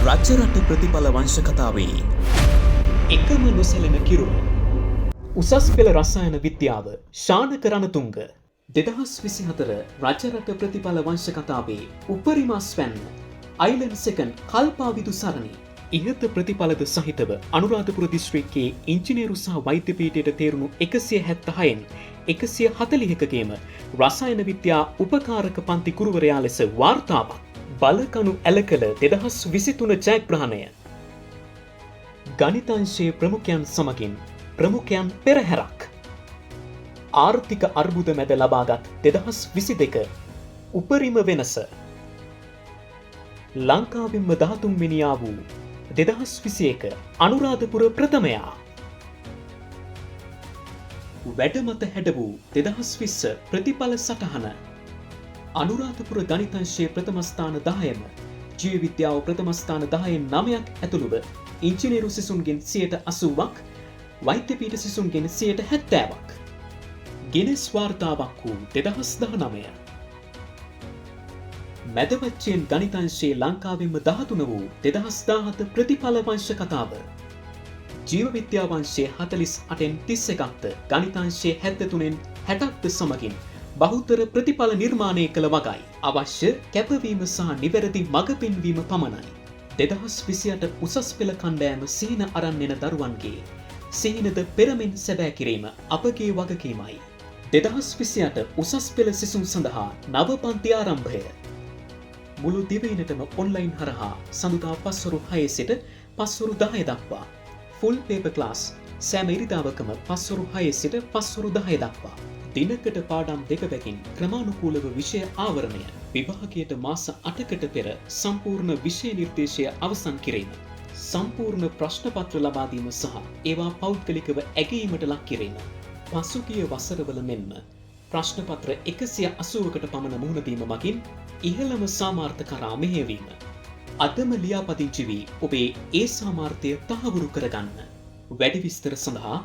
රජරට ප්‍රතිඵල වංශ කතාවේ එකම නොසැලෙන කිරුළ. උසස් පෙළ රසායන විද්‍යාව ශානක රණතුංග 2024 රජරට ප්‍රතිඵල වංශ කතාවේ උපරිම ස්වැන්න අයිලන්ඩ් සෙකන්ඩ් කල්පාවිදු සරණි. ඉහත ප්‍රතිඵලද සහිතව අනුරාධපුර දිස්ත්‍රික්කයේ ඉංජිනේරු සහ වෛද්‍ය පීඨයට තේරුණු 176න් 140කගේම රසායන විද්‍යා උපකාරක පන්ති ගුරුවරයා ලෙස වාර්තාවක්. බලකණු ඇලකල 2023 ජයග්‍රහණය. ගණිතංශයේ ප්‍රමුඛයන් සමගින් ප්‍රමුඛයන් පෙරහැරක්. ආර්ථික අර්බුද මැද ලබාගත් 2022 උපරිම වෙනස. ලංකාවෙන්ම 13 වෙනියා වූ 2021 අනුරාධපුර ප්‍රථමයා. වැඩමත හැඩ වූ 2020 ප්‍රතිඵල සටහන. අනුරාධපුර ගණිතංශයේ ප්‍රථම ස්ථාන 10ම, ජීව විද්‍යාව ප්‍රථම ස්ථාන 10න් 9ක් ඇතුළුව ඉංජිනේරු සිසුන්ගෙන් 80%ක්, වෛද්‍ය පීඨ සිසුන්ගෙන් 70%ක්. ගිනස් වාර්තාවක් වූ 2019. මැදවච්චයෙන් ගණිතංශයේ ලංකාවෙන්ම 13 වූ 2017 ප්‍රතිඵල වංශ කතාව. ජීව විද්‍යා වංශයේ 48න් 31ක්ද, ගණිතංශයේ 73න් 60ක්ද සමගින් බහුතර ප්‍රතිඵල නිර්මාණය කළ වගයි. අවශ්‍ය කැපවීම සහ නිවැරදි මඟ පෙන්වීම පමණයි. 2028 උසස් පෙළ කණ්ඩෑම සිහින අරන් එන දරුවන්ගේ සිහිනද පෙරමෙන් සැබෑ කිරීම අපගේ වගකීමයි. 2028 උසස් පෙළ සිසුන් සඳහා නව පන්ති ආරම්භය. මුළු දිවයිනටම ඔන්ලයින් හරහා සඳුදා පස්වරු 6 සිට පස්වරු 10 දක්වා. ෆුල් පේපර් ක්ලාස් සෑම ඉරිදාවකම පස්වරු 6 සිට පස්වරු 10 දක්වා. දිනකට පාඩම් දෙකකින් ක්‍රමානුකූලව විෂය ආවරණය. විභාගයට මාස 8කට පෙර සම්පූර්ණ විෂය නිර්දේශය අවසන් කිරීම. සම්පූර්ණ ප්‍රශ්න පත්‍ර ලබා දීම සහ ඒවා පෞද්ගලිකව ඇගීමට ලක් කිරීම. පසුගිය වසරවල මෙන්ම ප්‍රශ්න පත්‍ර 180කට පමණ මුහුණ දීම මගින් ඉහළම සාමාර්ථ කරා මෙහෙයවීම. අදම ලියාපදිංචි වී ඔබේ ඒ සාමාර්ථය තහවුරු කරගන්න. වැඩි විස්තර සඳහා